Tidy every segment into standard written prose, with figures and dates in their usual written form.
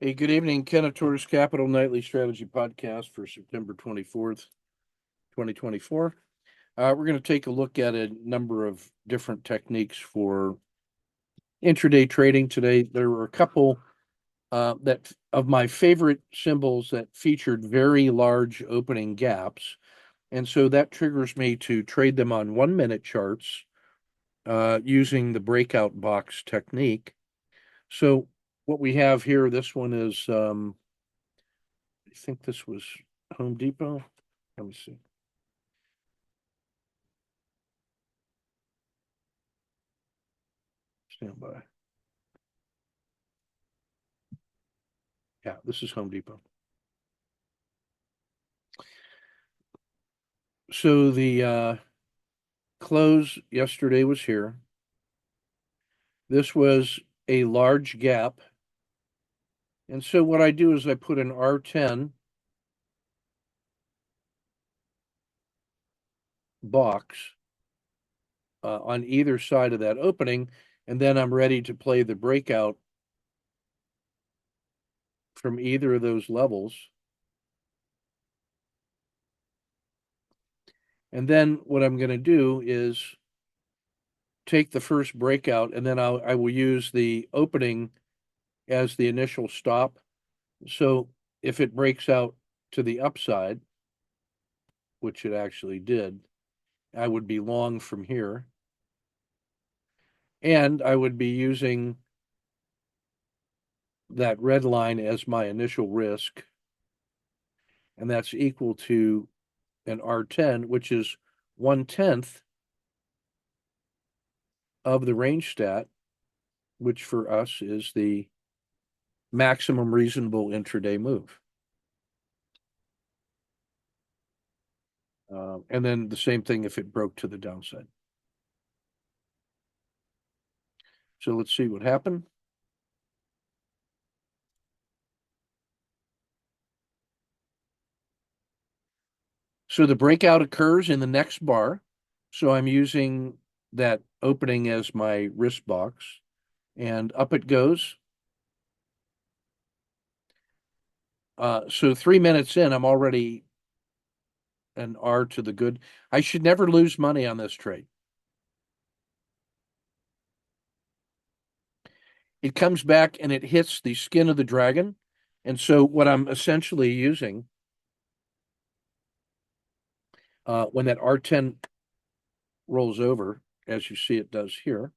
Hey, good evening, Kennetor's Capital Nightly Strategy Podcast for September 24th, 2024. We're going to take a look at a number of different techniques for intraday trading today. There were a couple that of my favorite symbols that featured very large opening gaps. And so that triggers me to trade them on 1 minute charts using the breakout box technique. So what we have here, this one is I think this was Home Depot. Let me see. Stand by. Yeah, this is Home Depot. So the close yesterday was here. This was a large gap. And so what I do is I put an R10 box on either side of that opening, and then I'm ready to play the breakout from either of those levels. And then what I'm going to do is take the first breakout, and then I will use the opening as the initial stop. So if it breaks out to the upside, which it actually did, I would be long from here. And I would be using that red line as my initial risk. And that's equal to an R10, which is 1/10 of the range stat, which for us is the maximum reasonable intraday move. And then the same thing if it broke to the downside. So let's see what happened. So the breakout occurs in the next bar. So I'm using that opening as my risk box, and up it goes. So 3 minutes in, I'm already an R to the good. I should never lose money on this trade. It comes back and it hits the skin of the dragon. And so what I'm essentially using when that R10 rolls over, as you see it does here,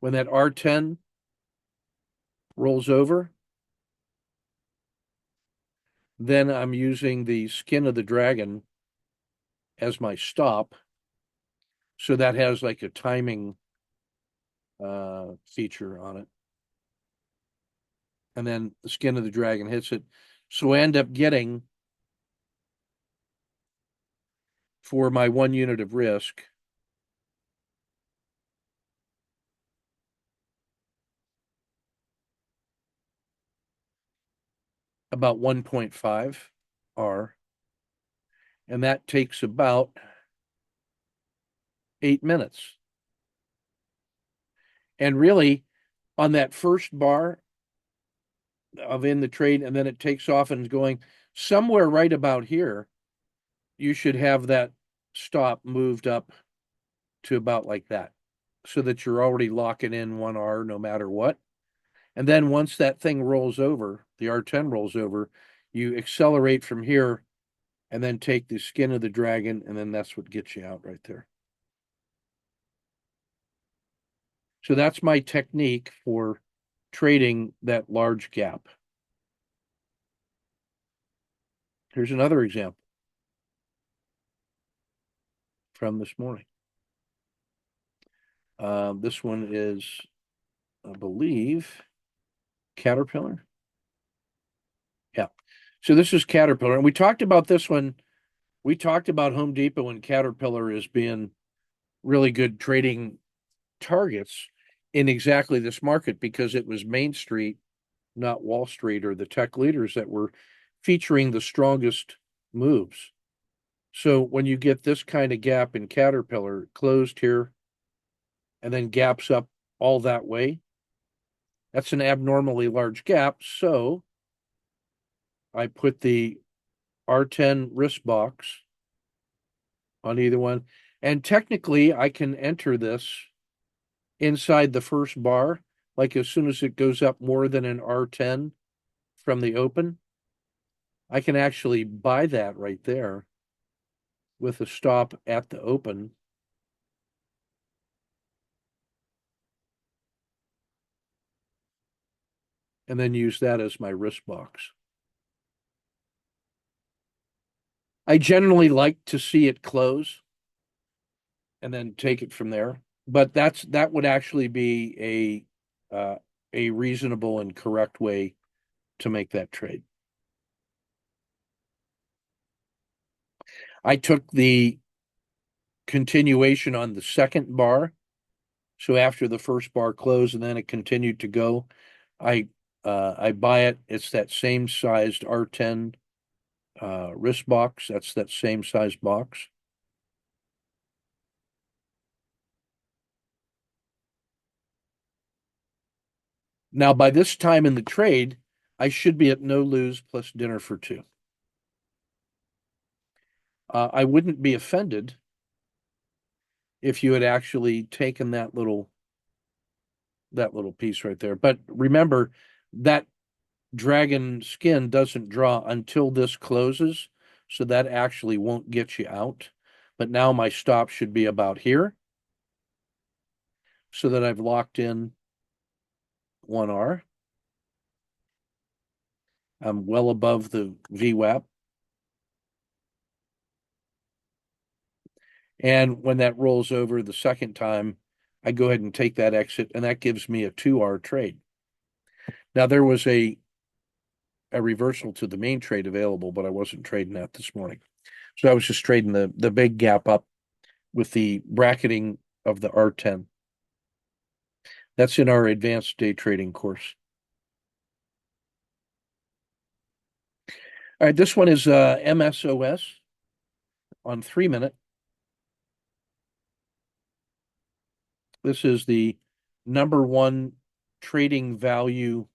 when that R10 rolls over, then I'm using the skin of the dragon as my stop. So that has like a timing feature on it. And then the skin of the dragon hits it. So I end up getting, for my 1 unit of risk, about 1.5 R. And that takes about 8 minutes. And really, on that first bar of in the trade, and then it takes off and is going somewhere right about here, you should have that stop moved up to about like that, so that you're already locking in 1R no matter what. And then once that thing rolls over, the R10 rolls over, you accelerate from here and then take the skin of the dragon, and then that's what gets you out right there. So that's my technique for trading that large gap. Here's another example from this morning. This one is, I believe, Caterpillar. Yeah. So this is Caterpillar. And we talked about this one. We talked about Home Depot and Caterpillar as being really good trading targets in exactly this market because it was Main Street, not Wall Street or the tech leaders that were featuring the strongest moves. So when you get this kind of gap in Caterpillar, closed here, and then gaps up all that way. That's an abnormally large gap. So I put the R10 wrist box on either one. And technically, I can enter this inside the first bar. Like as soon as it goes up more than an R10 from the open, I can actually buy that right there with a stop at the open. And then use that as my wrist box. I generally like to see it close and then take it from there. But that would actually be a reasonable and correct way to make that trade. I took the continuation on the second bar. So after the first bar closed and then it continued to go, I I buy it. It's that same sized R10 wrist box. That's that same size box. Now, by this time in the trade, I should be at no lose plus dinner for two. I wouldn't be offended if you had actually taken that little piece right there. But remember, that dragon skin doesn't draw until this closes, so that actually won't get you out. But now my stop should be about here, so that I've locked in 1R. I'm well above the VWAP. And when that rolls over the second time, I go ahead and take that exit, and that gives me a 2R trade. Now, there was a reversal to the main trade available, but I wasn't trading that this morning. So I was just trading the big gap up with the bracketing of the R10. That's in our advanced day trading course. All right, this one is MSOS on 3 minute. This is the number one trading value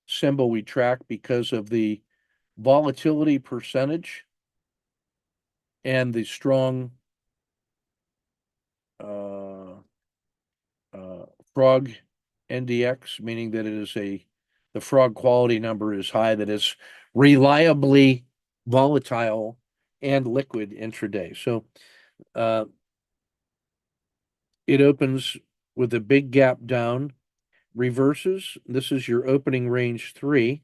symbol we track because of the volatility percentage and the strong uh, frog NDX, meaning that the frog quality number is high, that is reliably volatile and liquid intraday. So uh, it opens with a big gap down, reverses. This is your opening range 3.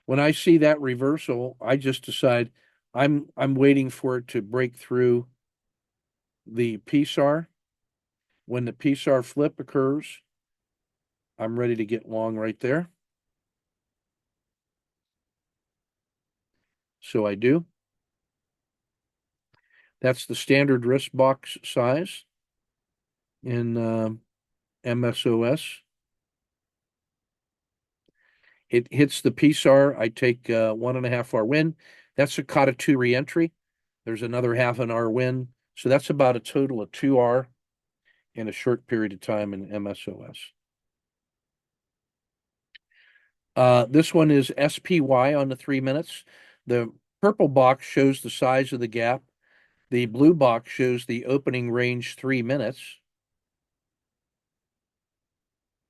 When I see that reversal, I just decide I'm waiting for it to break through the PSAR. When the PSAR flip occurs, I'm ready to get long right there. So I do. That's the standard wrist box size in MSOS. It hits the PSAR. I take 1.5 R win. That's a Kata 2 reentry. There's another half an R win. So that's about a total of 2R in a short period of time in MSOS. This one is SPY on the 3 minutes. The purple box shows the size of the gap. The blue box shows the opening range 3 minutes.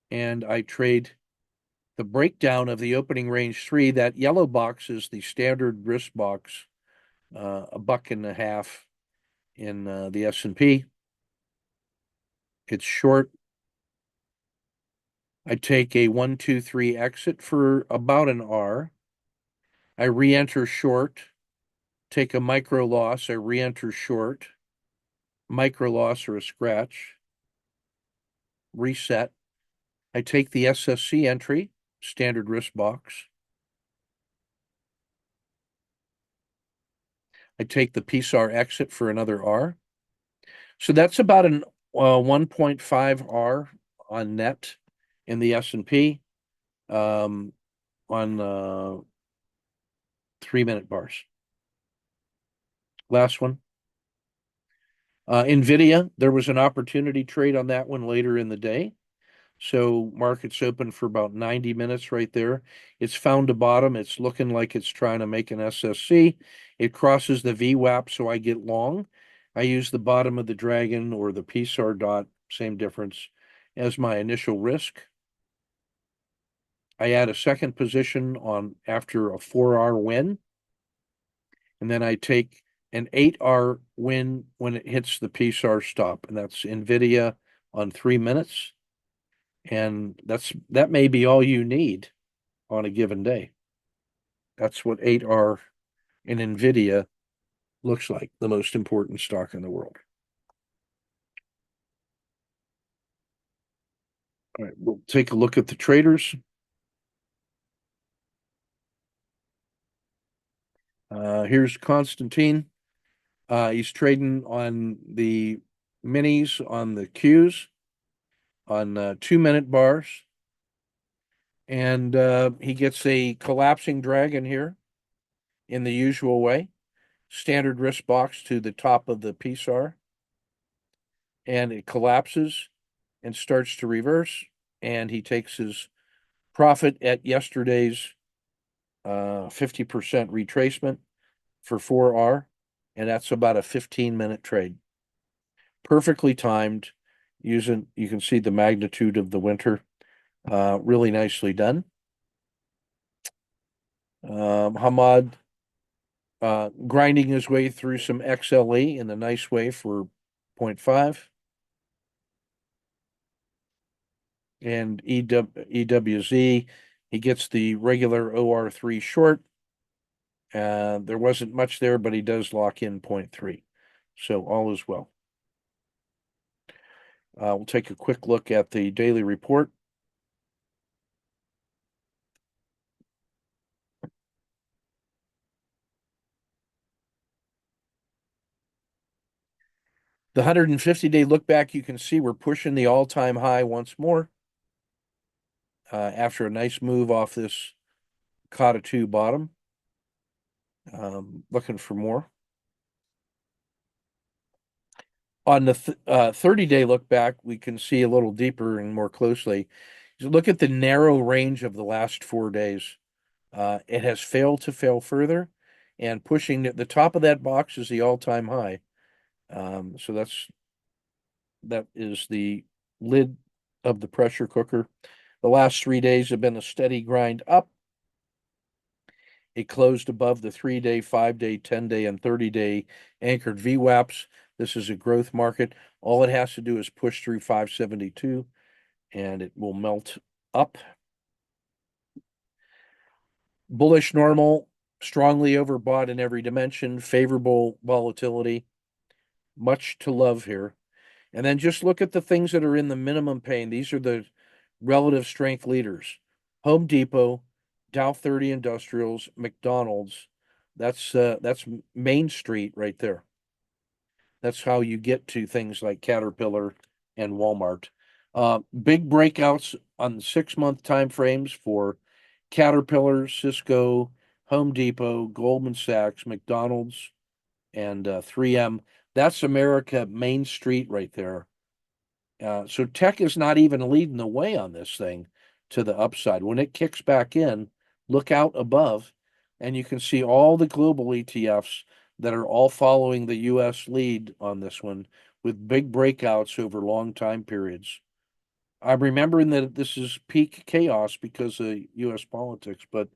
And I trade the breakdown of the opening range 3. That yellow box is the standard risk box, $1.50 in the S&P. It's short. I take a 1, 2, 3 exit for about an R. I re-enter short, take a micro loss. I re-enter short, micro loss or a scratch, reset. I take the SSC entry, standard risk box. I take the PSAR exit for another R. So that's about an 1.5 R on net in the S&P on 3 minute bars. Last one. NVIDIA, there was an opportunity trade on that one later in the day. So market's open for about 90 minutes right there. It's found a bottom. It's looking like it's trying to make an SSC. It crosses the VWAP, so I get long. I use the bottom of the dragon or the PSAR dot, same difference, as my initial risk. I add a second position on after a 4R win, and then I take an 8R win when it hits the PSAR stop, and that's NVIDIA on 3 minutes. And that may be all you need on a given day. That's what 8R in NVIDIA looks like, the most important stock in the world. All right, we'll take a look at the traders. Here's Constantine. He's trading on the minis, on the Qs, on 2 minute bars. And he gets a collapsing dragon here in the usual way. Standard risk box to the top of the PSAR. And it collapses and starts to reverse. And he takes his profit at yesterday's 50% retracement for 4R. And that's about a 15-minute trade. Perfectly timed. You can see the magnitude of the winter. Really nicely done. Hamad grinding his way through some XLE in a nice way for 0.5. And EWZ, he gets the regular OR3 short. There wasn't much there, but he does lock in 0.3. So all is well. We'll take a quick look at the daily report. The 150-day look back, you can see we're pushing the all-time high once more after a nice move off this Kata 2 bottom. Looking for more. On the 30-day look back, we can see a little deeper and more closely. Look at the narrow range of the last 4 days. It has failed to fail further, and pushing the top of that box is the all-time high. So that is the lid of the pressure cooker. The last 3 days have been a steady grind up. It closed above the 3-day, 5-day, 10-day, and 30-day anchored VWAPs. This is a growth market. All it has to do is push through 572, and it will melt up. Bullish normal, strongly overbought in every dimension, favorable volatility. Much to love here. And then just look at the things that are in the minimum pain. These are the relative strength leaders. Home Depot, Dow 30 Industrials, McDonald's. That's Main Street right there. That's how you get to things like Caterpillar and Walmart. Big breakouts on the 6-month time frames for Caterpillar, Cisco, Home Depot, Goldman Sachs, McDonald's, and 3M. That's America Main Street right there. So tech is not even leading the way on this thing to the upside. When it kicks back in, look out above, and you can see all the global ETFs that are all following the US lead on this one with big breakouts over long time periods. I'm remembering that this is peak chaos because of US politics, but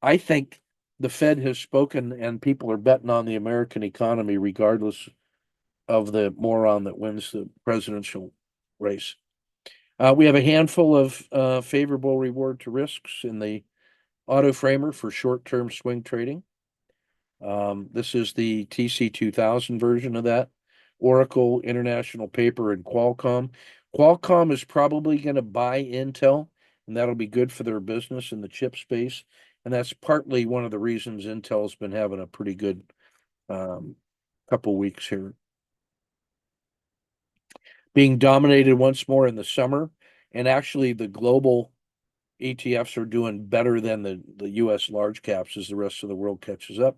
I think the Fed has spoken and people are betting on the American economy regardless of the moron that wins the presidential race. We have a handful of favorable reward to risks in the auto framer for short-term swing trading. This is the TC2000 version of that. Oracle, International Paper, and Qualcomm. Qualcomm is probably going to buy Intel, and that'll be good for their business in the chip space. And that's partly one of the reasons Intel's been having a pretty good couple weeks here. Being dominated once more in the summer, and actually the global ETFs are doing better than the US large caps as the rest of the world catches up.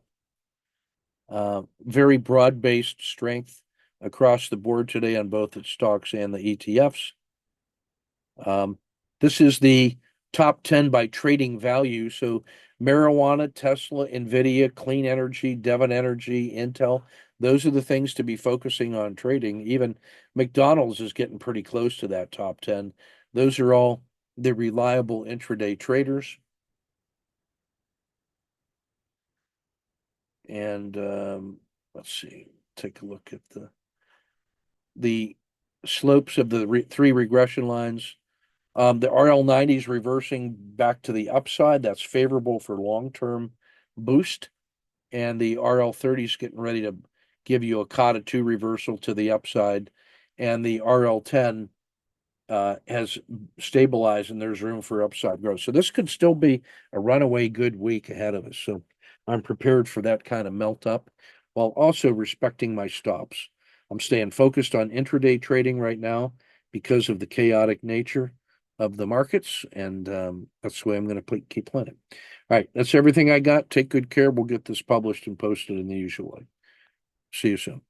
Very broad-based strength across the board today on both the stocks and the ETFs. This is the top 10 by trading value. So marijuana, Tesla, Nvidia, clean energy, Devon Energy, Intel, those are the things to be focusing on trading. Even McDonald's is getting pretty close to that top 10. Those are all the reliable intraday traders. And let's see, take a look at the slopes of the three regression lines. The RL90 is reversing back to the upside. That's favorable for long-term boost. And the RL30 is getting ready to give you a COTA 2 reversal to the upside. And the RL10 has stabilized and there's room for upside growth. So this could still be a runaway good week ahead of us. So I'm prepared for that kind of melt up while also respecting my stops. I'm staying focused on intraday trading right now because of the chaotic nature of the markets, and that's the way I'm going to keep playing it. All right, that's everything I got. Take good care. We'll get this published and posted in the usual way. See you soon.